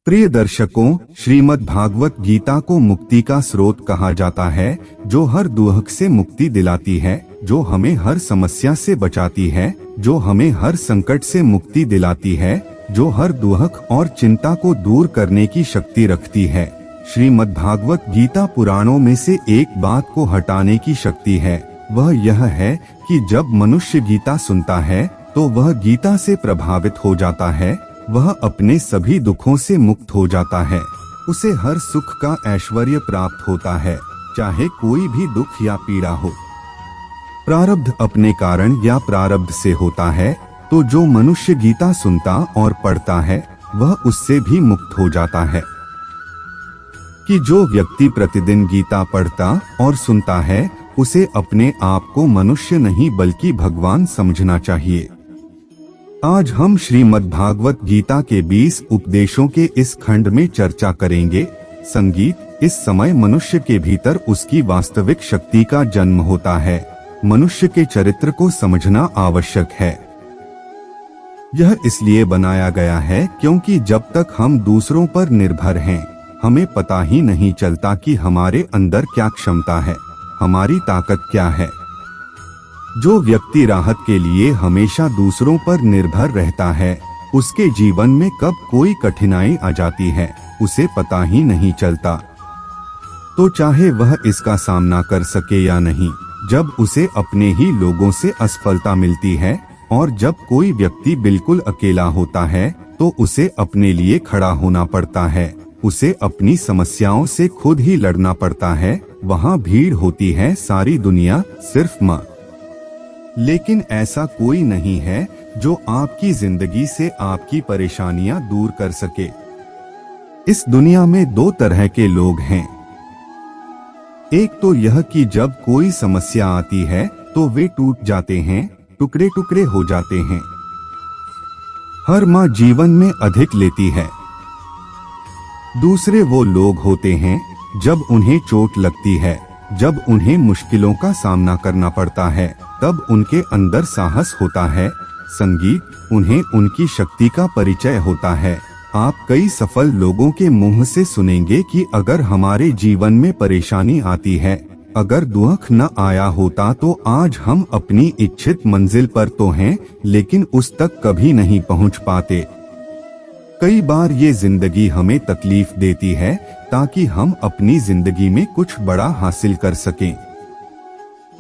प्रिय दर्शकों, श्रीमद् भागवत गीता को मुक्ति का स्रोत कहा जाता है, जो हर दुख से मुक्ति दिलाती है, जो हमें हर समस्या से बचाती है, जो हमें हर संकट से मुक्ति दिलाती है, जो हर दुख और चिंता को दूर करने की शक्ति रखती है। श्रीमद् भागवत गीता पुराणों में से एक बात को हटाने की शक्ति है। वह यह है कि जब मनुष्य गीता सुनता है तो वह गीता से प्रभावित हो जाता है, वह अपने सभी दुखों से मुक्त हो जाता है, उसे हर सुख का ऐश्वर्य प्राप्त होता है, चाहे कोई भी दुख या पीड़ा हो। प्रारब्ध अपने कारण या प्रारब्ध से होता है, तो जो मनुष्य गीता सुनता और पढ़ता है वह उससे भी मुक्त हो जाता है। कि जो व्यक्ति प्रतिदिन गीता पढ़ता और सुनता है उसे अपने आप को मनुष्य नहीं बल्कि भगवान समझना चाहिए। आज हम श्रीमद् भागवत गीता के 20 उपदेशों के इस खंड में चर्चा करेंगे। संगीत। इस समय मनुष्य के भीतर उसकी वास्तविक शक्ति का जन्म होता है। मनुष्य के चरित्र को समझना आवश्यक है। यह इसलिए बनाया गया है क्योंकि जब तक हम दूसरों पर निर्भर हैं, हमें पता ही नहीं चलता कि हमारे अंदर क्या क्षमता है, हमारी ताकत क्या है। जो व्यक्ति राहत के लिए हमेशा दूसरों पर निर्भर रहता है, उसके जीवन में कब कोई कठिनाई आ जाती है उसे पता ही नहीं चलता। तो चाहे वह इसका सामना कर सके या नहीं, जब उसे अपने ही लोगों से असफलता मिलती है और जब कोई व्यक्ति बिल्कुल अकेला होता है तो उसे अपने लिए खड़ा होना पड़ता है, उसे अपनी समस्याओं से खुद ही लड़ना पड़ता है। वहाँ भीड़ होती है सारी दुनिया सिर्फ माँ। लेकिन ऐसा कोई नहीं है जो आपकी जिंदगी से आपकी परेशानियां दूर कर सके। इस दुनिया में दो तरह के लोग हैं। एक तो यह कि जब कोई समस्या आती है तो वे टूट जाते हैं, टुकड़े टुकड़े हो जाते हैं। हर माँ जीवन में अधिक लेती है। दूसरे वो लोग होते हैं जब उन्हें चोट लगती है, जब उन्हें मुश्किलों का सामना करना पड़ता है, तब उनके अंदर साहस होता है। संगीत। उन्हें उनकी शक्ति का परिचय होता है। आप कई सफल लोगों के मुंह से सुनेंगे कि अगर हमारे जीवन में परेशानी आती है, अगर दुख न आया होता तो आज हम अपनी इच्छित मंजिल पर तो हैं, लेकिन उस तक कभी नहीं पहुंच पाते। कई बार ये जिंदगी हमें तकलीफ देती है ताकि हम अपनी जिंदगी में कुछ बड़ा हासिल कर सकें।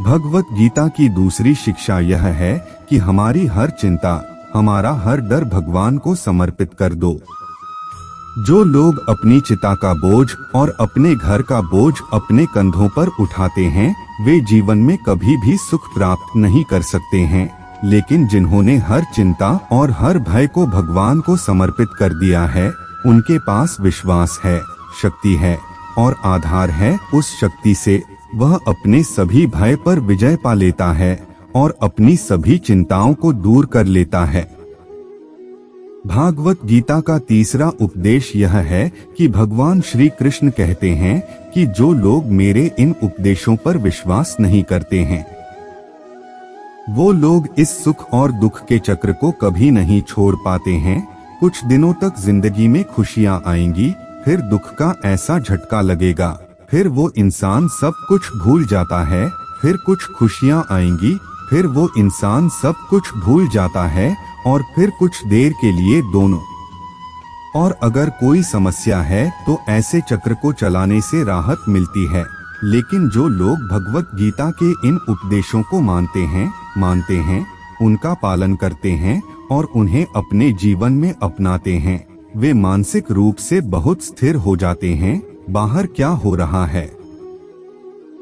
भगवत गीता की दूसरी शिक्षा यह है कि हमारी हर चिंता, हमारा हर डर भगवान को समर्पित कर दो। जो लोग अपनी चिता का बोझ और अपने घर का बोझ अपने कंधों पर उठाते हैं, वे जीवन में कभी भी सुख प्राप्त नहीं कर सकते हैं। लेकिन जिन्होंने हर चिंता और हर भय को भगवान को समर्पित कर दिया है, उनके पास विश्वास है, शक्ति है और आधार है। उस शक्ति से वह अपने सभी भय पर विजय पा लेता है और अपनी सभी चिंताओं को दूर कर लेता है। भागवत गीता का तीसरा उपदेश यह है कि भगवान श्री कृष्ण कहते हैं कि जो लोग मेरे इन उपदेशों पर विश्वास नहीं करते हैं, वो लोग इस सुख और दुख के चक्र को कभी नहीं छोड़ पाते हैं। कुछ दिनों तक जिंदगी में खुशियां आएंगी, फिर दुख का ऐसा झटका लगेगा, फिर वो इंसान सब कुछ भूल जाता है। फिर कुछ खुशियां आएंगी, फिर वो इंसान सब कुछ भूल जाता है और फिर कुछ देर के लिए दोनों। और अगर कोई समस्या है तो ऐसे चक्र को चलाने से राहत मिलती है। लेकिन जो लोग भगवत गीता के इन उपदेशों को मानते हैं, उनका पालन करते हैं और उन्हें अपने जीवन में अपनाते हैं, वे मानसिक रूप से बहुत स्थिर हो जाते हैं। बाहर क्या हो रहा है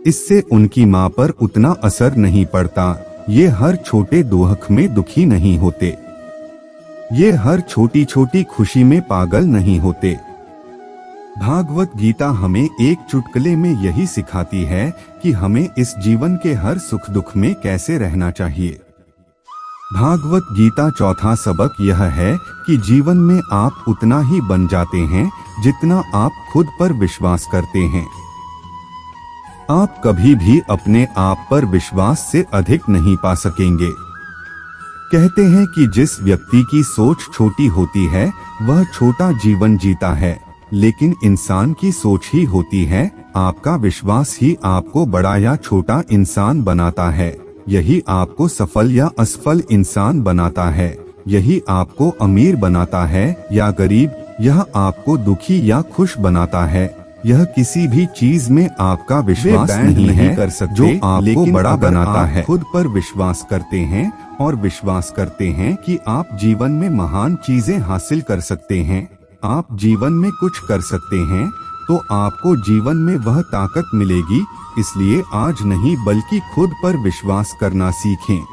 इससे उनकी मां पर उतना असर नहीं पड़ता। ये हर छोटे दुख में दुखी नहीं होते, ये हर छोटी छोटी खुशी में पागल नहीं होते। भागवत गीता हमें एक चुटकुले में यही सिखाती है कि हमें इस जीवन के हर सुख दुख में कैसे रहना चाहिए। भागवत गीता चौथा सबक यह है कि जीवन में आप उतना ही बन जाते हैं जितना आप खुद पर विश्वास करते हैं। आप कभी भी अपने आप पर विश्वास से अधिक नहीं पा सकेंगे। कहते हैं कि जिस व्यक्ति की सोच छोटी होती है वह छोटा जीवन जीता है, लेकिन इंसान की सोच ही होती है। आपका विश्वास ही आपको बड़ा या छोटा इंसान बनाता है। यही आपको सफल या असफल इंसान बनाता है। यही आपको अमीर बनाता है या गरीब। यह आपको दुखी या खुश बनाता है। यह किसी भी चीज में आपका विश्वास नहीं कर सकते जो आपको बड़ा बनाता है। खुद पर विश्वास करते हैं और विश्वास करते हैं कि आप जीवन में महान चीजें हासिल कर सकते हैं, आप जीवन में कुछ कर सकते हैं, तो आपको जीवन में वह ताकत मिलेगी। इसलिए आज नहीं बल्कि खुद पर विश्वास करना सीखें।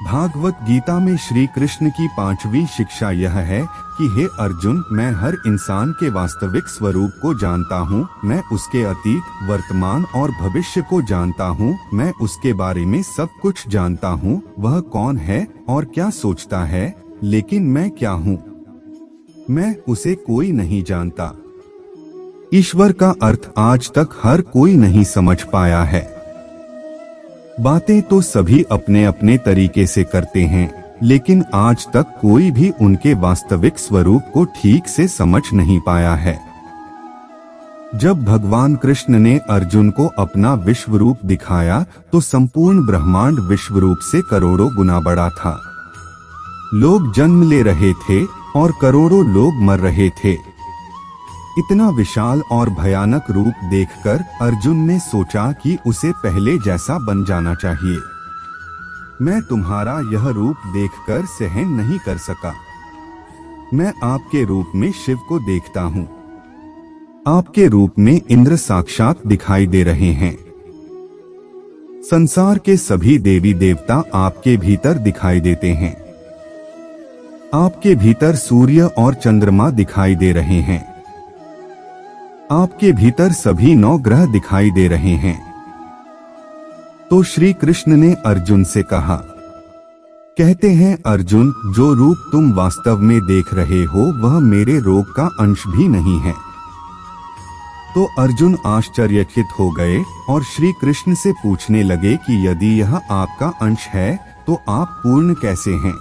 भागवत गीता में श्री कृष्ण की 5वीं शिक्षा यह है कि हे अर्जुन, मैं हर इंसान के वास्तविक स्वरूप को जानता हूँ। मैं उसके अतीत, वर्तमान और भविष्य को जानता हूँ। मैं उसके बारे में सब कुछ जानता हूँ। वह कौन है और क्या सोचता है, लेकिन मैं क्या हूँ, मैं उसे कोई नहीं जानता। ईश्वर का अर्थ आज तक हर कोई नहीं समझ पाया है। बातें तो सभी अपने अपने तरीके से करते हैं, लेकिन आज तक कोई भी उनके वास्तविक स्वरूप को ठीक से समझ नहीं पाया है। जब भगवान कृष्ण ने अर्जुन को अपना विश्व रूप दिखाया तो संपूर्ण ब्रह्मांड विश्व रूप से करोड़ों गुना बड़ा था। लोग जन्म ले रहे थे और करोड़ों लोग मर रहे थे। इतना विशाल और भयानक रूप देखकर अर्जुन ने सोचा कि उसे पहले जैसा बन जाना चाहिए। मैं तुम्हारा यह रूप देखकर सहन नहीं कर सका। मैं आपके रूप में शिव को देखता हूँ। आपके रूप में इंद्र साक्षात दिखाई दे रहे हैं। संसार के सभी देवी देवता आपके भीतर दिखाई देते हैं। आपके भीतर सूर्य और चंद्रमा दिखाई दे रहे हैं। आपके भीतर सभी 9 ग्रह दिखाई दे रहे हैं। तो श्री कृष्ण ने अर्जुन से कहा, कहते हैं अर्जुन, जो रूप तुम वास्तव में देख रहे हो वह मेरे रूप का अंश भी नहीं है। तो अर्जुन आश्चर्यचकित हो गए और श्री कृष्ण से पूछने लगे कि यदि यह आपका अंश है तो आप पूर्ण कैसे हैं?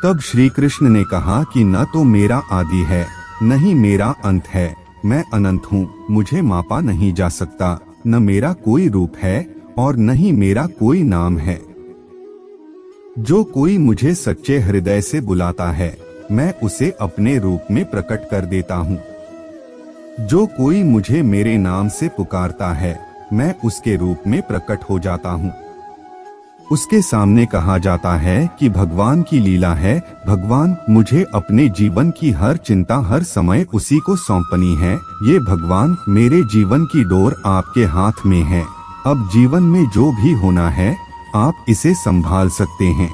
तब श्री कृष्ण ने कहा कि न तो मेरा आदि है, नहीं मेरा अंत है। मैं अनंत हूँ, मुझे मापा नहीं जा सकता। न मेरा कोई रूप है और न ही मेरा कोई नाम है। जो कोई मुझे सच्चे हृदय से बुलाता है मैं उसे अपने रूप में प्रकट कर देता हूँ। जो कोई मुझे मेरे नाम से पुकारता है मैं उसके रूप में प्रकट हो जाता हूँ। उसके सामने कहा जाता है कि भगवान की लीला है। भगवान, मुझे अपने जीवन की हर चिंता हर समय उसी को सौंपनी है। ये भगवान, मेरे जीवन की डोर आपके हाथ में है। अब जीवन में जो भी होना है आप इसे संभाल सकते हैं।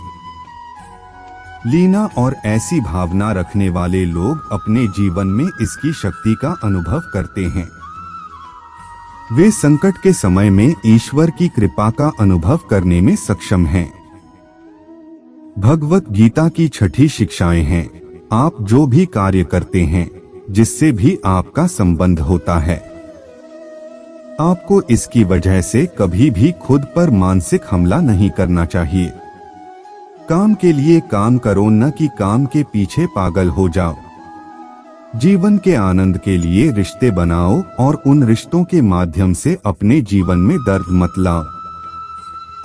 लीना और ऐसी भावना रखने वाले लोग अपने जीवन में इसकी शक्ति का अनुभव करते हैं। वे संकट के समय में ईश्वर की कृपा का अनुभव करने में सक्षम हैं। भगवत गीता की 6ठी शिक्षाएं हैं, आप जो भी कार्य करते हैं, जिससे भी आपका संबंध होता है, आपको इसकी वजह से कभी भी खुद पर मानसिक हमला नहीं करना चाहिए। काम के लिए काम करो, न कि काम के पीछे पागल हो जाओ। जीवन के आनंद के लिए रिश्ते बनाओ और उन रिश्तों के माध्यम से अपने जीवन में दर्द मत लाओ।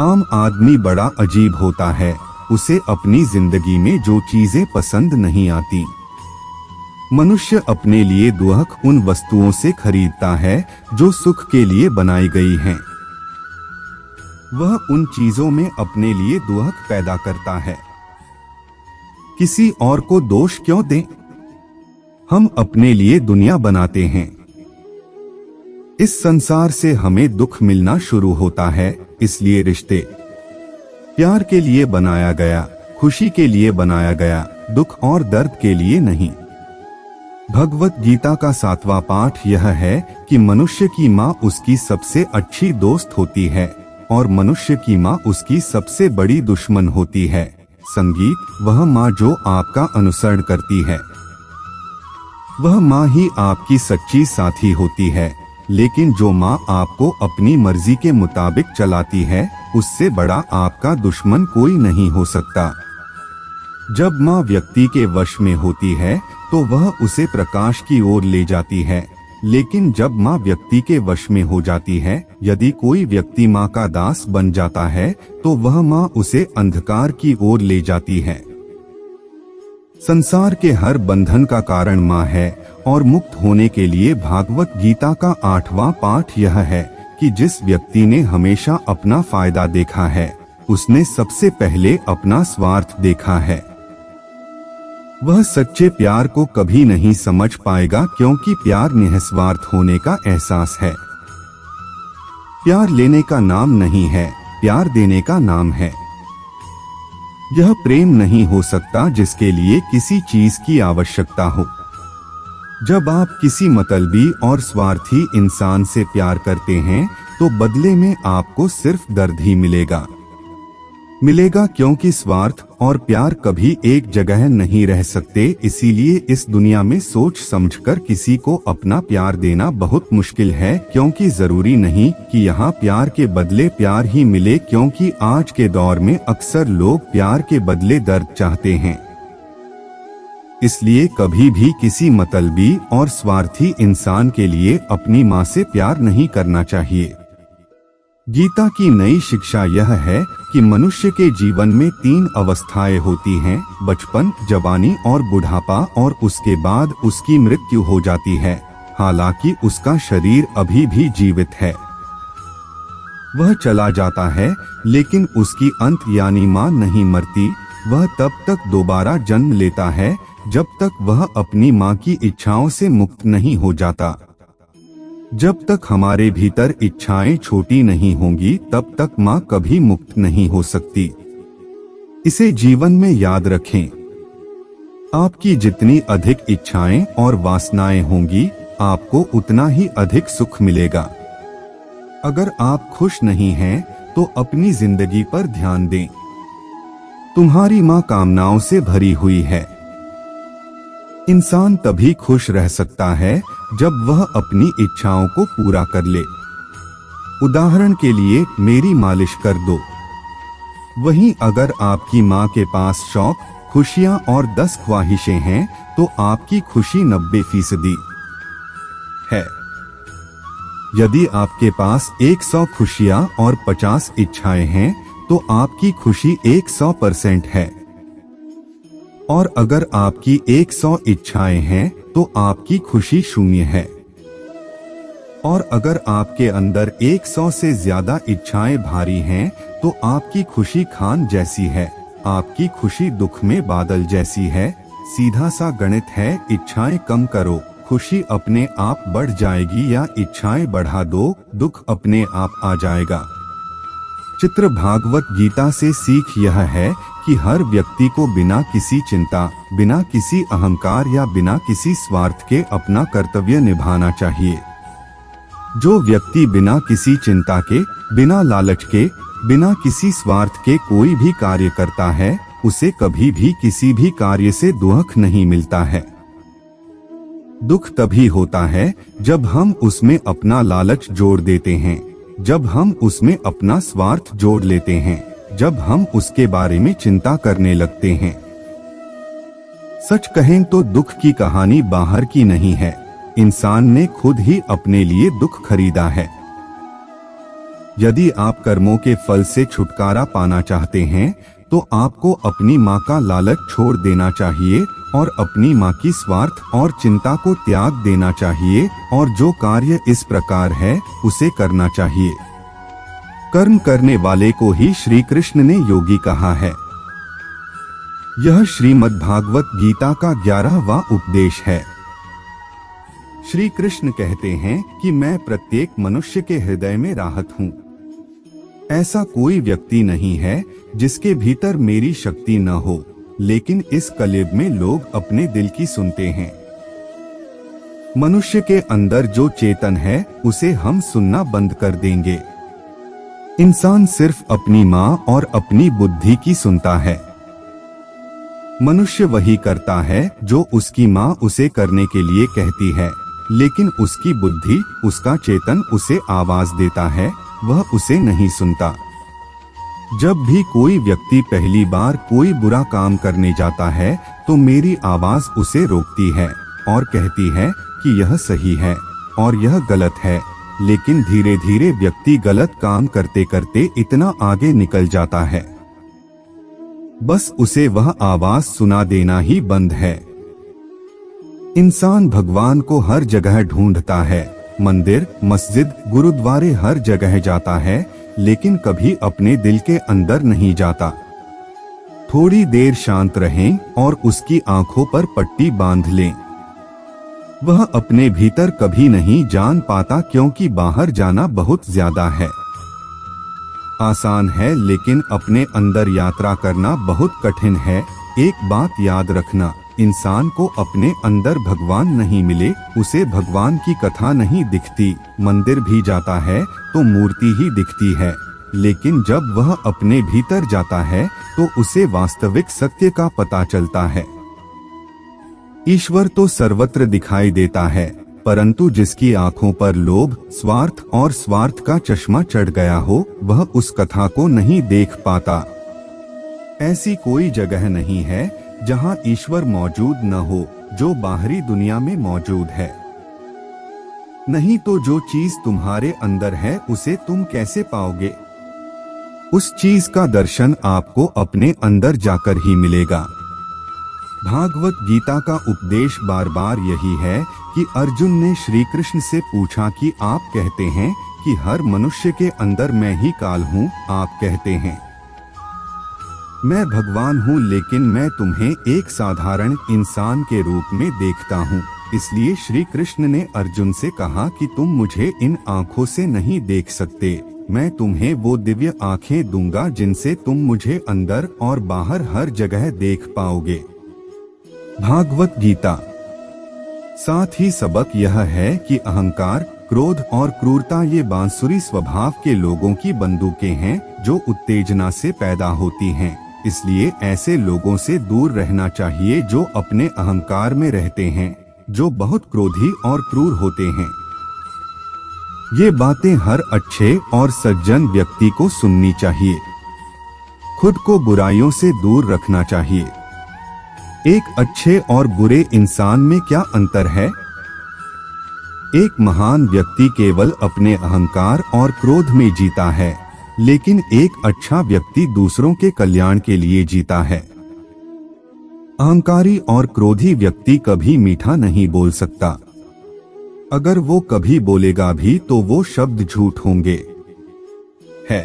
आम आदमी बड़ा अजीब होता है, उसे अपनी जिंदगी में जो चीजें पसंद नहीं आती। मनुष्य अपने लिए दुख उन वस्तुओं से खरीदता है जो सुख के लिए बनाई गई हैं। वह उन चीजों में अपने लिए दुख पैदा करता है। किसी और को दोष क्यों दें? हम अपने लिए दुनिया बनाते हैं। इस संसार से हमें दुख मिलना शुरू होता है, इसलिए रिश्ते प्यार के लिए बनाया गया, खुशी के लिए बनाया गया, दुख और दर्द के लिए नहीं। भगवत गीता का 7वां पाठ यह है कि मनुष्य की माँ उसकी सबसे अच्छी दोस्त होती है और मनुष्य की माँ उसकी सबसे बड़ी दुश्मन होती है। संगीत, वह माँ जो आपका अनुसरण करती है, वह माँ ही आपकी सच्ची साथी होती है। लेकिन जो माँ आपको अपनी मर्जी के मुताबिक चलाती है उससे बड़ा आपका दुश्मन कोई नहीं हो सकता। जब माँ व्यक्ति के वश में होती है तो वह उसे प्रकाश की ओर ले जाती है, लेकिन जब माँ व्यक्ति के वश में हो जाती है, यदि कोई व्यक्ति माँ का दास बन जाता है तो वह माँ उसे अंधकार की ओर ले जाती है। संसार के हर बंधन का कारण माँ है और मुक्त होने के लिए भागवत गीता का 8वां पाठ यह है कि जिस व्यक्ति ने हमेशा अपना फायदा देखा है उसने सबसे पहले अपना स्वार्थ देखा है। वह सच्चे प्यार को कभी नहीं समझ पाएगा, क्योंकि प्यार निस्वार्थ होने का एहसास है। प्यार लेने का नाम नहीं है, प्यार देने का नाम है। यह प्रेम नहीं हो सकता जिसके लिए किसी चीज की आवश्यकता हो। जब आप किसी मतलबी और स्वार्थी इंसान से प्यार करते हैं तो बदले में आपको सिर्फ दर्द ही मिलेगा, क्योंकि स्वार्थ और प्यार कभी एक जगह नहीं रह सकते। इसीलिए इस दुनिया में सोच समझकर किसी को अपना प्यार देना बहुत मुश्किल है, क्योंकि जरूरी नहीं कि यहाँ प्यार के बदले प्यार ही मिले, क्योंकि आज के दौर में अक्सर लोग प्यार के बदले दर्द चाहते हैं। इसलिए कभी भी किसी मतलबी और स्वार्थी इंसान के लिए अपनी माँ से प्यार नहीं करना चाहिए। गीता की नई शिक्षा यह है कि मनुष्य के जीवन में 3 अवस्थाएं होती हैं, बचपन, जवानी और बुढ़ापा, और उसके बाद उसकी मृत्यु हो जाती है। हालांकि उसका शरीर अभी भी जीवित है। वह चला जाता है लेकिन उसकी अंत यानी माँ नहीं मरती। वह तब तक दोबारा जन्म लेता है जब तक वह अपनी माँ की इच्छाओं से मुक्त नहीं हो जाता। जब तक हमारे भीतर इच्छाएं छोटी नहीं होंगी तब तक माँ कभी मुक्त नहीं हो सकती। इसे जीवन में याद रखें। आपकी जितनी अधिक इच्छाएं और वासनाएं होंगी आपको उतना ही अधिक सुख मिलेगा। अगर आप खुश नहीं हैं तो अपनी जिंदगी पर ध्यान दें। तुम्हारी माँ कामनाओं से भरी हुई है। इंसान तभी खुश रह सकता है जब वह अपनी इच्छाओं को पूरा कर ले। उदाहरण के लिए मेरी मालिश कर दो। वहीं अगर आपकी माँ के पास शौक, खुशियां और 10 ख्वाहिशें हैं तो आपकी खुशी 90% है। यदि आपके पास 100 खुशियां और 50 इच्छाएं हैं तो आपकी खुशी 100% है। और अगर आपकी 100 इच्छाएं हैं तो आपकी खुशी 0 है। और अगर आपके अंदर 100 से ज्यादा इच्छाएं भारी हैं तो आपकी खुशी खान जैसी है, आपकी खुशी दुख में बादल जैसी है। सीधा सा गणित है, इच्छाएं कम करो, खुशी अपने आप बढ़ जाएगी, या इच्छाएं बढ़ा दो, दुख अपने आप आ जाएगा। चित्र भागवत गीता से सीख यह है कि हर व्यक्ति को बिना किसी चिंता, बिना किसी अहंकार या बिना किसी स्वार्थ के अपना कर्तव्य निभाना चाहिए। जो व्यक्ति बिना किसी चिंता के, बिना लालच के, बिना किसी स्वार्थ के कोई भी कार्य करता है उसे कभी भी किसी भी कार्य से दुख नहीं मिलता है। दुख तभी होता है जब हम उसमें अपना लालच जोड़ देते हैं, जब हम उसमें अपना स्वार्थ जोड़ लेते हैं, जब हम उसके बारे में चिंता करने लगते हैं। सच कहें तो दुख की कहानी बाहर की नहीं है, इंसान ने खुद ही अपने लिए दुख खरीदा है। यदि आप कर्मों के फल से छुटकारा पाना चाहते हैं तो आपको अपनी माँ का लालच छोड़ देना चाहिए और अपनी माँ की स्वार्थ और चिंता को त्याग देना चाहिए, और जो कार्य इस प्रकार है उसे करना चाहिए। कर्म करने वाले को ही श्री कृष्ण ने योगी कहा है। यह श्रीमद् भागवत गीता का 11वां उपदेश है। श्री कृष्ण कहते हैं कि मैं प्रत्येक मनुष्य के हृदय में राहत हूँ। ऐसा कोई व्यक्ति नहीं है जिसके भीतर मेरी शक्ति न हो, लेकिन इस कलयुग में लोग अपने दिल की सुनते हैं। मनुष्य के अंदर जो चेतन है उसे हम सुनना बंद कर देंगे। इंसान सिर्फ अपनी माँ और अपनी बुद्धि की सुनता है। मनुष्य वही करता है जो उसकी माँ उसे करने के लिए कहती है, लेकिन उसकी बुद्धि, उसका चेतन उसे आवाज देता है, वह उसे नहीं सुनता। जब भी कोई व्यक्ति पहली बार कोई बुरा काम करने जाता है तो मेरी आवाज उसे रोकती है और कहती है कि यह सही है और यह गलत है, लेकिन धीरे धीरे व्यक्ति गलत काम करते करते इतना आगे निकल जाता है, बस उसे वह आवाज सुना देना ही बंद है। इंसान भगवान को हर जगह ढूंढता है, मंदिर, मस्जिद, गुरुद्वारे हर जगह जाता है, लेकिन कभी अपने दिल के अंदर नहीं जाता। थोड़ी देर शांत रहें और उसकी आंखों पर पट्टी बांध लें। वह अपने भीतर कभी नहीं जान पाता, क्योंकि बाहर जाना बहुत ज्यादा है। आसान है, लेकिन अपने अंदर यात्रा करना बहुत कठिन है। एक बात याद रखना, इंसान को अपने अंदर भगवान नहीं मिले, उसे भगवान की कथा नहीं दिखती। मंदिर भी जाता है तो मूर्ति ही दिखती है, लेकिन जब वह अपने भीतर जाता है तो उसे वास्तविक सत्य का पता चलता है। ईश्वर तो सर्वत्र दिखाई देता है, परंतु जिसकी आंखों पर लोभ, स्वार्थ और स्वार्थ का चश्मा चढ़ गया हो, वह उस कथा को नहीं देख पाता। ऐसी कोई जगह नहीं है जहां ईश्वर मौजूद न हो, जो बाहरी दुनिया में मौजूद है। नहीं तो जो चीज तुम्हारे अंदर है उसे तुम कैसे पाओगे? उस चीज का दर्शन आपको अपने अंदर जाकर ही मिलेगा। भागवत गीता का उपदेश बार बार यही है कि अर्जुन ने श्री कृष्ण से पूछा कि आप कहते हैं कि हर मनुष्य के अंदर मैं ही काल हूँ, आप कहते हैं मैं भगवान हूँ, लेकिन मैं तुम्हें एक साधारण इंसान के रूप में देखता हूँ। इसलिए श्री कृष्ण ने अर्जुन से कहा कि तुम मुझे इन आँखों से नहीं देख सकते, मैं तुम्हें वो दिव्य आँखें दूंगा जिनसे तुम मुझे अंदर और बाहर हर जगह देख पाओगे। भागवत गीता। साथ ही सबक यह है कि अहंकार, क्रोध और क्रूरता ये बांसुरी स्वभाव के लोगों की बंदूकें हैं जो उत्तेजना से पैदा होती हैं। इसलिए ऐसे लोगों से दूर रहना चाहिए जो अपने अहंकार में रहते हैं, जो बहुत क्रोधी और क्रूर होते हैं। ये बातें हर अच्छे और सज्जन व्यक्ति को सुननी चाहिए। खुद को बुराइयों से दूर रखना चाहिए। एक अच्छे और बुरे इंसान में क्या अंतर है? एक महान व्यक्ति केवल अपने अहंकार और क्रोध में जीता है, लेकिन एक अच्छा व्यक्ति दूसरों के कल्याण के लिए जीता है। अहंकारी और क्रोधी व्यक्ति कभी मीठा नहीं बोल सकता। अगर वो कभी बोलेगा भी तो वो शब्द झूठ होंगे। है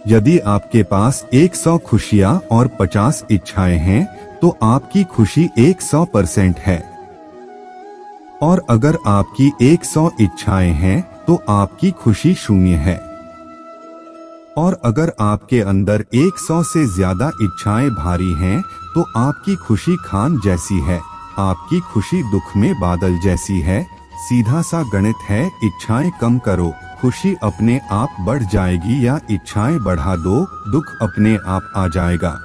यदि आपके पास 100 खुशियां और 50 इच्छाएं हैं तो आपकी खुशी 100% है, और अगर आपकी 100 इच्छाएं हैं तो आपकी खुशी 0 है। और अगर आपके अंदर 100 से ज्यादा इच्छाएं भारी हैं तो आपकी खुशी खान जैसी है, आपकी खुशी दुख में बादल जैसी है। सीधा सा गणित है, इच्छाएं कम करो, खुशी अपने आप बढ़ जाएगी, या इच्छाएं बढ़ा दो, दुख अपने आप आ जाएगा।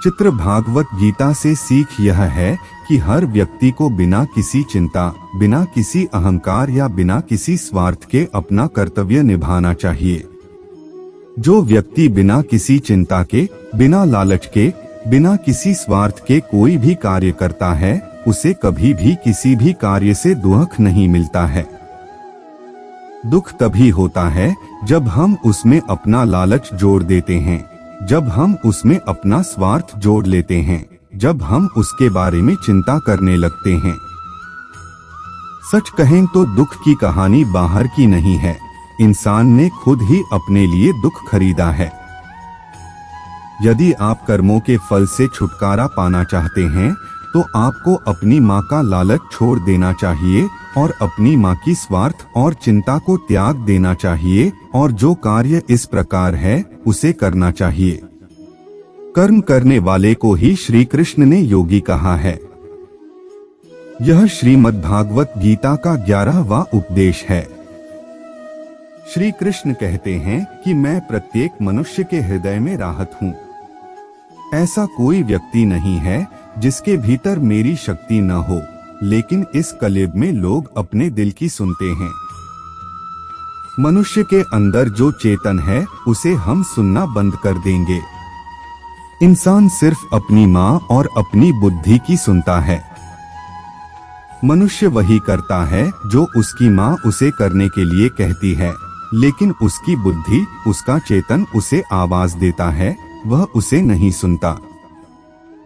चित्र भागवत गीता से सीख यह है कि हर व्यक्ति को बिना किसी चिंता, बिना किसी अहंकार या बिना किसी स्वार्थ के अपना कर्तव्य निभाना चाहिए। जो व्यक्ति बिना किसी चिंता के, बिना लालच के, बिना किसी स्वार्थ के कोई भी कार्य करता है, उसे कभी भी किसी भी कार्य से दुख नहीं मिलता है। दुख तभी होता है जब हम उसमें अपना लालच जोड़ देते हैं, जब हम उसमें अपना स्वार्थ जोड़ लेते हैं, जब हम उसके बारे में चिंता करने लगते हैं। सच कहें तो दुख की कहानी बाहर की नहीं है, इंसान ने खुद ही अपने लिए दुख खरीदा है। यदि आप कर्मों के फल से छुटकारा पाना चाहते हैं तो आपको अपनी माँ का लालच छोड़ देना चाहिए और अपनी माँ की स्वार्थ और चिंता को त्याग देना चाहिए, और जो कार्य इस प्रकार है उसे करना चाहिए। कर्म करने वाले को ही श्री कृष्ण ने योगी कहा है। यह श्रीमद् भागवत गीता का 11वां उपदेश है। श्री कृष्ण कहते हैं कि मैं प्रत्येक मनुष्य के हृदय में राहत हूँ। ऐसा कोई व्यक्ति नहीं है जिसके भीतर मेरी शक्ति न हो, लेकिन इस कलयुग में लोग अपने दिल की सुनते हैं। मनुष्य के अंदर जो चेतन है उसे हम सुनना बंद कर देंगे। इंसान सिर्फ अपनी माँ और अपनी बुद्धि की सुनता है। मनुष्य वही करता है जो उसकी माँ उसे करने के लिए कहती है, लेकिन उसकी बुद्धि, उसका चेतन उसे आवाज देता है, वह उसे नहीं सुनता।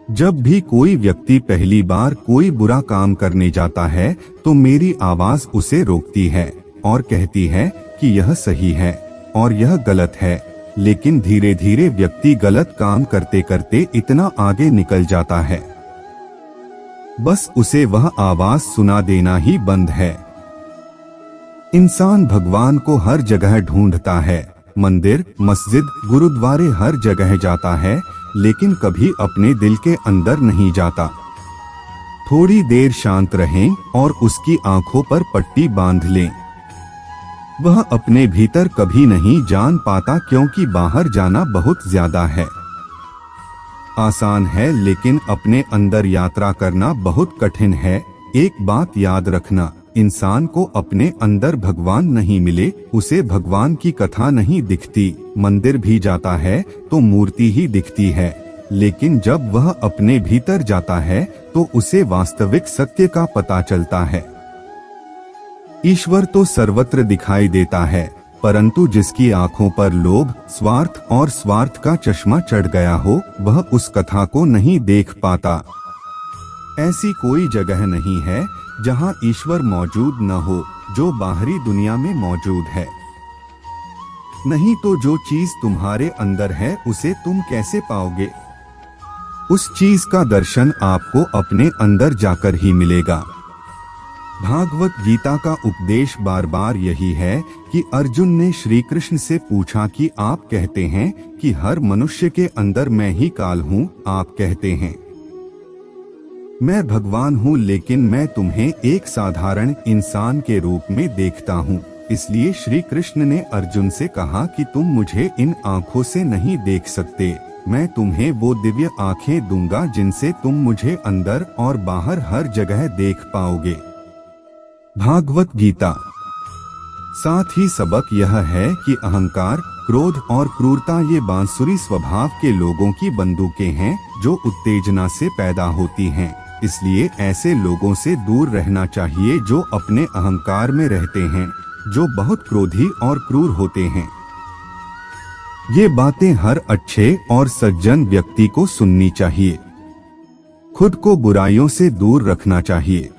जब भी कोई व्यक्ति पहली बार कोई बुरा काम करने जाता है तो मेरी आवाज उसे रोकती है और कहती है कि यह सही है और यह गलत है, लेकिन धीरे धीरे व्यक्ति गलत काम करते करते इतना आगे निकल जाता है, बस उसे वह आवाज सुना देना ही बंद है। इंसान भगवान को हर जगह ढूंढता है, मंदिर, मस्जिद, गुरुद्वारे हर जगह जाता है, लेकिन कभी अपने दिल के अंदर नहीं जाता। थोड़ी देर शांत रहें और उसकी आंखों पर पट्टी बांध लें। वह अपने भीतर कभी नहीं जान पाता, क्योंकि बाहर जाना बहुत ज्यादा है। आसान है, लेकिन अपने अंदर यात्रा करना बहुत कठिन है। एक बात याद रखना, इंसान को अपने अंदर भगवान नहीं मिले, उसे भगवान की कथा नहीं दिखती। मंदिर भी जाता है तो मूर्ति ही दिखती है, लेकिन जब वह अपने भीतर जाता है तो उसे वास्तविक सत्य का पता चलता है। ईश्वर तो सर्वत्र दिखाई देता है, परंतु जिसकी आंखों पर लोभ, स्वार्थ और स्वार्थ का चश्मा चढ़ गया हो, वह उस कथा को नहीं देख पाता। ऐसी कोई जगह नहीं है जहां ईश्वर मौजूद न हो, जो बाहरी दुनिया में मौजूद है। नहीं तो जो चीज तुम्हारे अंदर है उसे तुम कैसे पाओगे? उस चीज का दर्शन आपको अपने अंदर जाकर ही मिलेगा। भागवत गीता का उपदेश बार बार यही है कि अर्जुन ने श्री कृष्ण से पूछा कि आप कहते हैं कि हर मनुष्य के अंदर मैं ही काल हूँ, आप कहते हैं मैं भगवान हूँ, लेकिन मैं तुम्हें एक साधारण इंसान के रूप में देखता हूँ। इसलिए श्री कृष्ण ने अर्जुन से कहा कि तुम मुझे इन आँखों से नहीं देख सकते, मैं तुम्हें वो दिव्य आँखें दूंगा जिनसे तुम मुझे अंदर और बाहर हर जगह देख पाओगे। भागवत गीता। साथ ही सबक यह है कि अहंकार, क्रोध और क्रूरता ये बांसुरी स्वभाव के लोगों की बंदूकें हैं जो उत्तेजना से पैदा होती हैं। इसलिए ऐसे लोगों से दूर रहना चाहिए जो अपने अहंकार में रहते हैं, जो बहुत क्रोधी और क्रूर होते हैं। ये बातें हर अच्छे और सज्जन व्यक्ति को सुननी चाहिए। खुद को बुराइयों से दूर रखना चाहिए।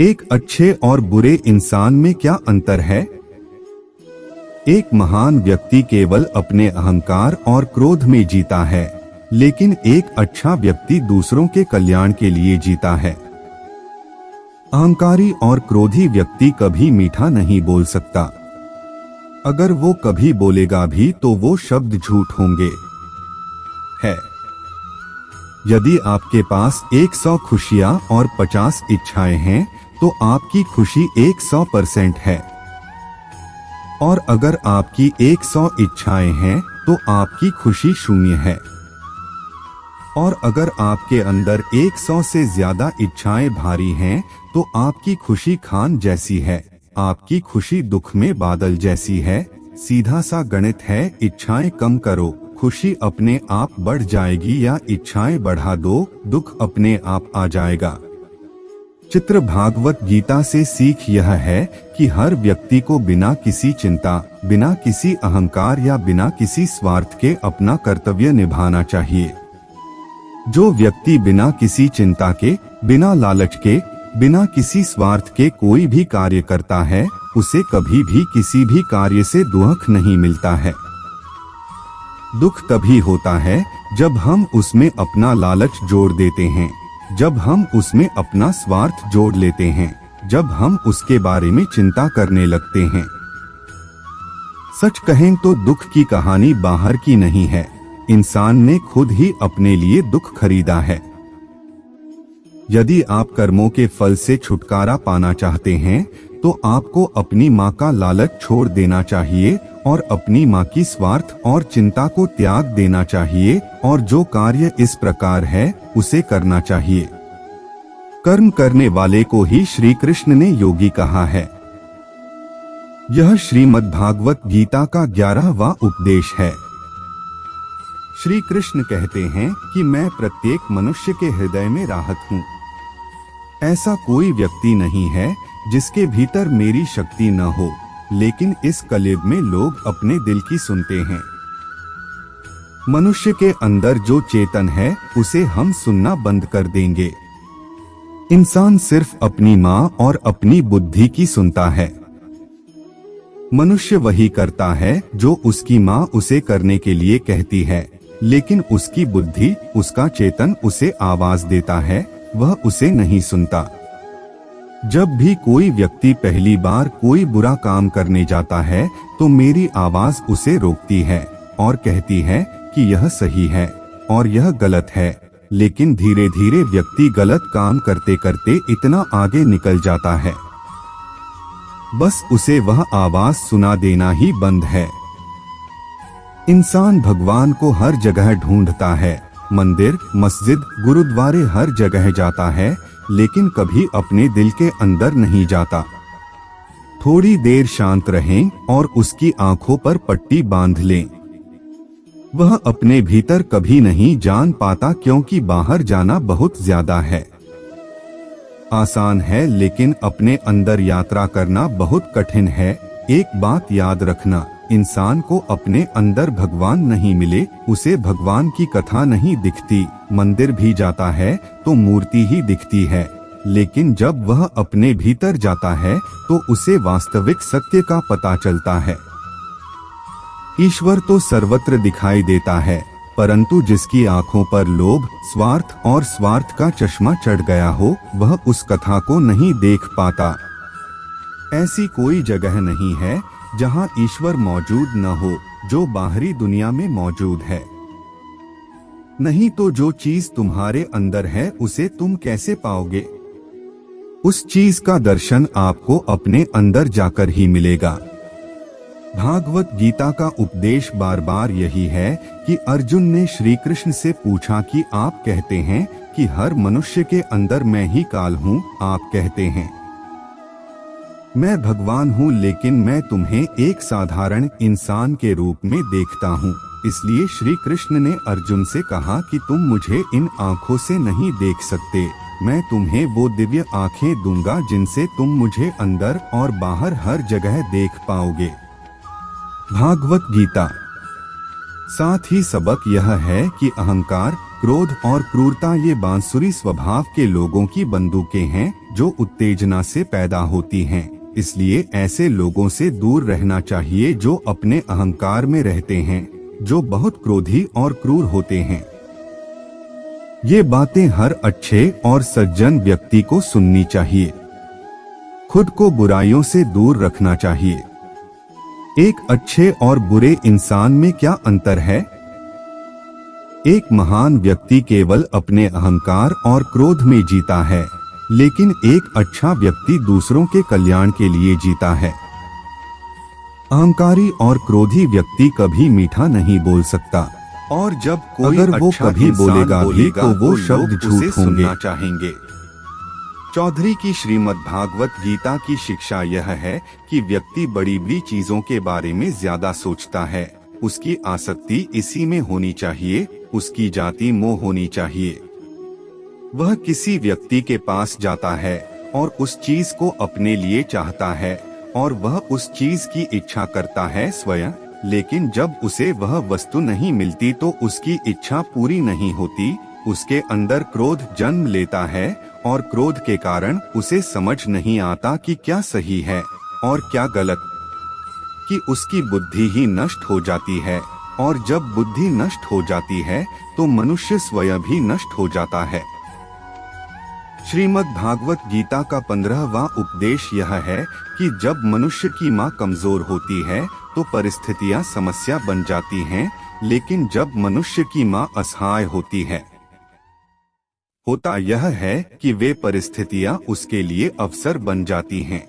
एक अच्छे और बुरे इंसान में क्या अंतर है? एक महान व्यक्ति केवल अपने अहंकार और क्रोध में जीता है, लेकिन एक अच्छा व्यक्ति दूसरों के कल्याण के लिए जीता है। अहंकारी और क्रोधी व्यक्ति कभी मीठा नहीं बोल सकता। अगर वो कभी बोलेगा भी तो वो शब्द झूठ होंगे। है यदि आपके पास 100 खुशियां और 50 इच्छाएं हैं तो आपकी खुशी 100% है, और अगर आपकी 100 इच्छाएं हैं तो आपकी खुशी 0 है। और अगर आपके अंदर 100 से ज्यादा इच्छाएं भारी हैं तो आपकी खुशी खान जैसी है, आपकी खुशी दुख में बादल जैसी है। सीधा सा गणित है, इच्छाएं कम करो, खुशी अपने आप बढ़ जाएगी, या इच्छाएं बढ़ा दो, दुख अपने आप आ जाएगा। चित्र भागवत गीता से सीख यह है कि हर व्यक्ति को बिना किसी चिंता, बिना किसी अहंकार या बिना किसी स्वार्थ के अपना कर्तव्य निभाना चाहिए। जो व्यक्ति बिना किसी चिंता के, बिना लालच के, बिना किसी स्वार्थ के कोई भी कार्य करता है, उसे कभी भी किसी भी कार्य से दुख नहीं मिलता है। दुख तभी होता है जब हम उसमें अपना लालच जोड़ देते हैं, जब हम उसमें अपना स्वार्थ जोड़ लेते हैं, जब हम उसके बारे में चिंता करने लगते हैं। सच कहें तो दुख की कहानी बाहर की नहीं है, इंसान ने खुद ही अपने लिए दुख खरीदा है। यदि आप कर्मों के फल से छुटकारा पाना चाहते हैं तो आपको अपनी माँ का लालच छोड़ देना चाहिए और अपनी माँ की स्वार्थ और चिंता को त्याग देना चाहिए, और जो कार्य इस प्रकार है उसे करना चाहिए। कर्म करने वाले को ही श्री कृष्ण ने योगी कहा है। यह श्रीमद् भागवत गीता का 11वां उपदेश है। श्री कृष्ण कहते हैं कि मैं प्रत्येक मनुष्य के हृदय में राहत हूँ। ऐसा कोई व्यक्ति नहीं है जिसके भीतर मेरी शक्ति न हो, लेकिन इस कलयुग में लोग अपने दिल की सुनते हैं। मनुष्य के अंदर जो चेतन है उसे हम सुनना बंद कर देंगे। इंसान सिर्फ अपनी माँ और अपनी बुद्धि की सुनता है। मनुष्य वही करता है जो उसकी माँ उसे करने के लिए कहती है, लेकिन उसकी बुद्धि, उसका चेतन उसे आवाज देता है, वह उसे नहीं सुनता। जब भी कोई व्यक्ति पहली बार कोई बुरा काम करने जाता है तो मेरी आवाज उसे रोकती है और कहती है कि यह सही है और यह गलत है, लेकिन धीरे धीरे व्यक्ति गलत काम करते करते इतना आगे निकल जाता है, बस उसे वह आवाज सुना देना ही बंद है। इंसान भगवान को हर जगह ढूंढता है, मंदिर, मस्जिद, गुरुद्वारे हर जगह जाता है, लेकिन कभी अपने दिल के अंदर नहीं जाता। थोड़ी देर शांत रहें और उसकी आंखों पर पट्टी बांध लें। वह अपने भीतर कभी नहीं जान पाता, क्योंकि बाहर जाना बहुत ज्यादा है। आसान है, लेकिन अपने अंदर यात्रा करना बहुत कठिन है। एक बात याद रखना, इंसान को अपने अंदर भगवान नहीं मिले, उसे भगवान की कथा नहीं दिखती। मंदिर भी जाता है तो मूर्ति ही दिखती है, लेकिन जब वह अपने भीतर जाता है तो उसे वास्तविक सत्य का पता चलता है। ईश्वर तो सर्वत्र दिखाई देता है, परंतु जिसकी आंखों पर लोभ, स्वार्थ और स्वार्थ का चश्मा चढ़ गया हो, वह उस कथा को नहीं देख पाता। ऐसी कोई जगह नहीं है जहां ईश्वर मौजूद न हो, जो बाहरी दुनिया में मौजूद है। नहीं तो जो चीज तुम्हारे अंदर है उसे तुम कैसे पाओगे? उस चीज का दर्शन आपको अपने अंदर जाकर ही मिलेगा। भागवत गीता का उपदेश बार बार यही है कि अर्जुन ने श्री कृष्ण से पूछा कि आप कहते हैं कि हर मनुष्य के अंदर मैं ही काल हूँ, आप कहते हैं मैं भगवान हूँ, लेकिन मैं तुम्हें एक साधारण इंसान के रूप में देखता हूँ। इसलिए श्री कृष्ण ने अर्जुन से कहा कि तुम मुझे इन आँखों से नहीं देख सकते, मैं तुम्हें वो दिव्य आँखें दूंगा जिनसे तुम मुझे अंदर और बाहर हर जगह देख पाओगे। भागवत गीता। साथ ही सबक यह है कि अहंकार, क्रोध और क्रूरता ये बांसुरी स्वभाव के लोगों की बंदूकें हैं जो उत्तेजना से पैदा होती हैं। इसलिए ऐसे लोगों से दूर रहना चाहिए जो अपने अहंकार में रहते हैं, जो बहुत क्रोधी और क्रूर होते हैं। ये बातें हर अच्छे और सज्जन व्यक्ति को सुननी चाहिए। खुद को बुराइयों से दूर रखना चाहिए। एक अच्छे और बुरे इंसान में क्या अंतर है? एक महान व्यक्ति केवल अपने अहंकार और क्रोध में जीता है, लेकिन एक अच्छा व्यक्ति दूसरों के कल्याण के लिए जीता है। अहंकारी और क्रोधी व्यक्ति कभी मीठा नहीं बोल सकता, और जब कोई अगर वो कभी बोलेगा भी तो वो शब्द झूठ होंगे। चाहेंगे। चौधरी की श्रीमद् भागवत गीता की शिक्षा यह है कि व्यक्ति बड़ी बड़ी चीजों के बारे में ज्यादा सोचता है, उसकी आसक्ति इसी में होनी चाहिए, उसकी जाति मोह होनी चाहिए। वह किसी व्यक्ति के पास जाता है और उस चीज को अपने लिए चाहता है और वह उस चीज की इच्छा करता है स्वयं, लेकिन जब उसे वह वस्तु नहीं मिलती तो उसकी इच्छा पूरी नहीं होती। उसके अंदर क्रोध जन्म लेता है और क्रोध के कारण उसे समझ नहीं आता कि क्या सही है और क्या गलत, कि उसकी बुद्धि ही नष्ट हो जाती है, और जब बुद्धि नष्ट हो जाती है तो मनुष्य स्वयं भी नष्ट हो जाता है। श्रीमद् भागवत गीता का 15वां उपदेश यह है कि जब मनुष्य की माँ कमजोर होती है तो परिस्थितियाँ समस्या बन जाती हैं, लेकिन जब मनुष्य की माँ असहाय होती है, होता यह है कि वे परिस्थितियाँ उसके लिए अवसर बन जाती हैं।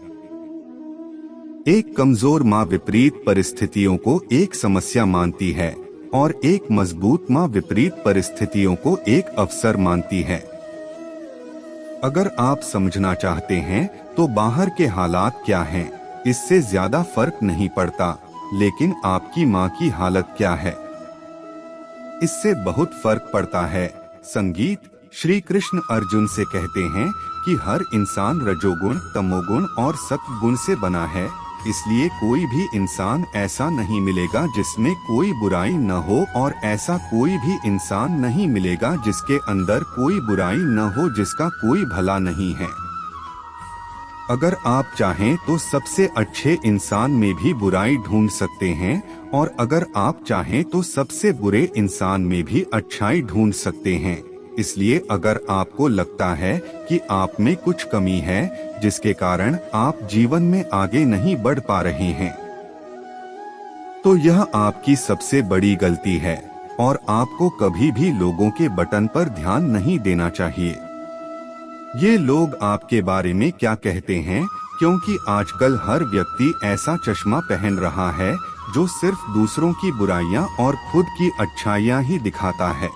एक कमजोर माँ विपरीत परिस्थितियों को एक समस्या मानती है और एक मजबूत माँ विपरीत परिस्थितियों को एक अवसर मानती है। अगर आप समझना चाहते हैं तो बाहर के हालात क्या हैं इससे ज्यादा फर्क नहीं पड़ता। लेकिन आपकी माँ की हालत क्या है? इससे बहुत फर्क पड़ता है। संगीत। श्री कृष्ण अर्जुन से कहते हैं कि हर इंसान रजोगुण, तमोगुण और सत्वगुण से बना है, इसलिए कोई भी इंसान ऐसा नहीं मिलेगा जिसमें कोई बुराई न हो, और ऐसा कोई भी इंसान नहीं मिलेगा जिसके अंदर कोई बुराई न हो, जिसका कोई भला नहीं है। अगर आप चाहें तो सबसे अच्छे इंसान में भी बुराई ढूंढ सकते हैं, और अगर आप चाहें तो सबसे बुरे इंसान में भी अच्छाई ढूंढ सकते हैं। इसलिए अगर आपको लगता है कि आप में कुछ कमी है जिसके कारण आप जीवन में आगे नहीं बढ़ पा रहे हैं, तो यह आपकी सबसे बड़ी गलती है, और आपको कभी भी लोगों के बटन पर ध्यान नहीं देना चाहिए। ये लोग आपके बारे में क्या कहते हैं, क्योंकि आजकल हर व्यक्ति ऐसा चश्मा पहन रहा है जो सिर्फ दूसरों की बुराइयां और खुद की अच्छाइयां ही दिखाता है।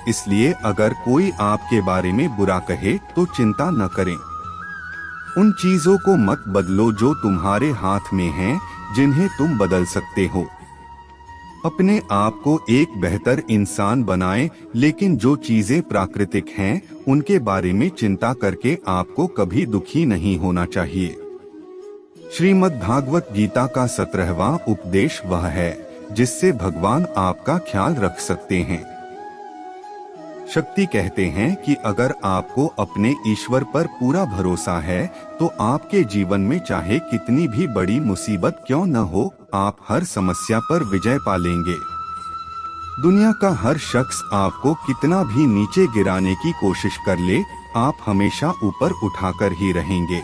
इसलिए अगर कोई आपके बारे में बुरा कहे तो चिंता न करें। उन चीजों को मत बदलो जो तुम्हारे हाथ में हैं, जिन्हें तुम बदल सकते हो। अपने आप को एक बेहतर इंसान बनाएं, लेकिन जो चीजें प्राकृतिक हैं, उनके बारे में चिंता करके आपको कभी दुखी नहीं होना चाहिए। श्रीमद् भागवत गीता का 17वां उपदेश वह है जिससे भगवान आपका ख्याल रख सकते हैं। शक्ति कहते हैं कि अगर आपको अपने ईश्वर पर पूरा भरोसा है तो आपके जीवन में चाहे कितनी भी बड़ी मुसीबत क्यों न हो, आप हर समस्या पर विजय पा लेंगे। दुनिया का हर शख्स आपको कितना भी नीचे गिराने की कोशिश कर ले, आप हमेशा ऊपर उठाकर ही रहेंगे।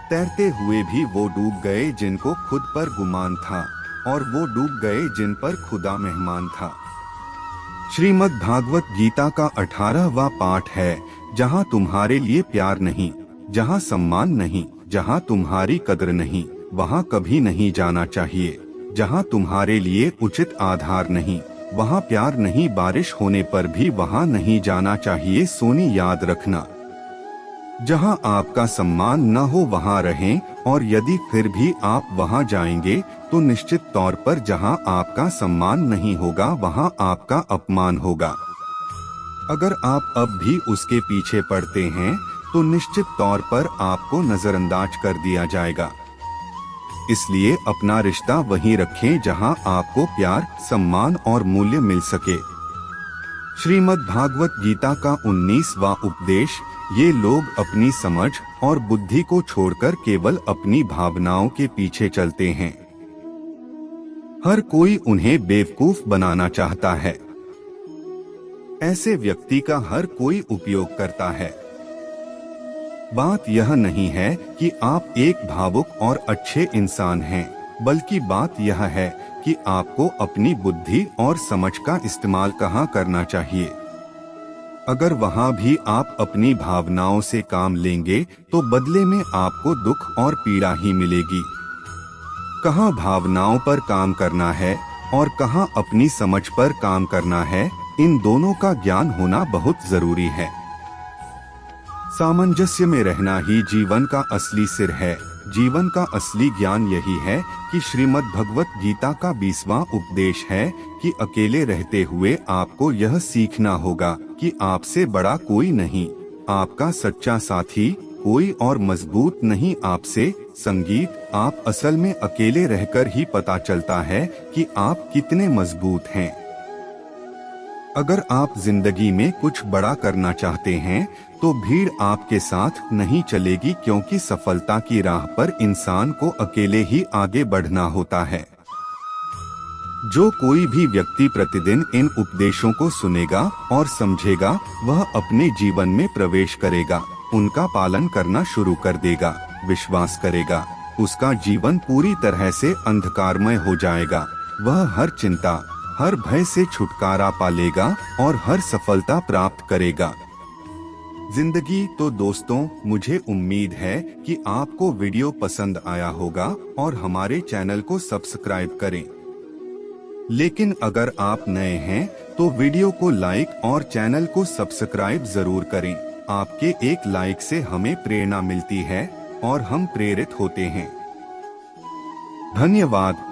तैरते हुए भी वो डूब गए जिनको खुद पर गुमान था, और वो डूब गए जिन पर खुदा मेहमान था। श्रीमद् भागवत गीता का 18वां पाठ है, जहाँ तुम्हारे लिए प्यार नहीं, जहाँ सम्मान नहीं, जहाँ तुम्हारी कद्र नहीं, वहाँ कभी नहीं जाना चाहिए। जहाँ तुम्हारे लिए उचित आधार नहीं, वहाँ प्यार नहीं, बारिश होने पर भी वहाँ नहीं जाना चाहिए। सोनी याद रखना, जहाँ आपका सम्मान न हो वहाँ रहें, और यदि फिर भी आप वहाँ जाएंगे तो निश्चित तौर पर जहाँ आपका सम्मान नहीं होगा वहाँ आपका अपमान होगा। अगर आप अब भी उसके पीछे पड़ते हैं तो निश्चित तौर पर आपको नजरअंदाज कर दिया जाएगा। इसलिए अपना रिश्ता वहीं रखें जहाँ आपको प्यार, सम्मान और मूल्य मिल सके। श्रीमद् भागवत गीता का 19वां उपदेश, ये लोग अपनी समझ और बुद्धि को छोड़कर केवल अपनी भावनाओं के पीछे चलते हैं। हर कोई उन्हें बेवकूफ बनाना चाहता है। ऐसे व्यक्ति का हर कोई उपयोग करता है। बात यह नहीं है कि आप एक भावुक और अच्छे इंसान हैं, बल्कि बात यह है कि आपको अपनी बुद्धि और समझ का इस्तेमाल कहाँ करना चाहिए। अगर वहाँ भी आप अपनी भावनाओं से काम लेंगे तो बदले में आपको दुख और पीड़ा ही मिलेगी। कहाँ भावनाओं पर काम करना है और कहाँ अपनी समझ पर काम करना है, इन दोनों का ज्ञान होना बहुत जरूरी है। सामंजस्य में रहना ही जीवन का असली सिर है। जीवन का असली ज्ञान यही है कि श्रीमद् भगवत गीता का 20वां उपदेश है कि अकेले रहते हुए आपको यह सीखना होगा कि आपसे बड़ा कोई नहीं, आपका सच्चा साथी कोई और मजबूत नहीं आपसे। संगीत। आप असल में अकेले रहकर ही पता चलता है कि आप कितने मजबूत हैं। अगर आप जिंदगी में कुछ बड़ा करना चाहते हैं तो भीड़ आपके साथ नहीं चलेगी, क्योंकि सफलता की राह पर इंसान को अकेले ही आगे बढ़ना होता है। जो कोई भी व्यक्ति प्रतिदिन इन उपदेशों को सुनेगा और समझेगा, वह अपने जीवन में प्रवेश करेगा, उनका पालन करना शुरू कर देगा, विश्वास करेगा, उसका जीवन पूरी तरह से अंधकारमय हो जाएगा। वह हर चिंता, हर भय से छुटकारा पा लेगा और हर सफलता प्राप्त करेगा। जिंदगी तो दोस्तों, मुझे उम्मीद है कि आपको वीडियो पसंद आया होगा और हमारे चैनल को सब्सक्राइब करें। लेकिन अगर आप नए हैं तो वीडियो को लाइक और चैनल को सब्सक्राइब जरूर करें। आपके एक लाइक से हमें प्रेरणा मिलती है और हम प्रेरित होते हैं। धन्यवाद।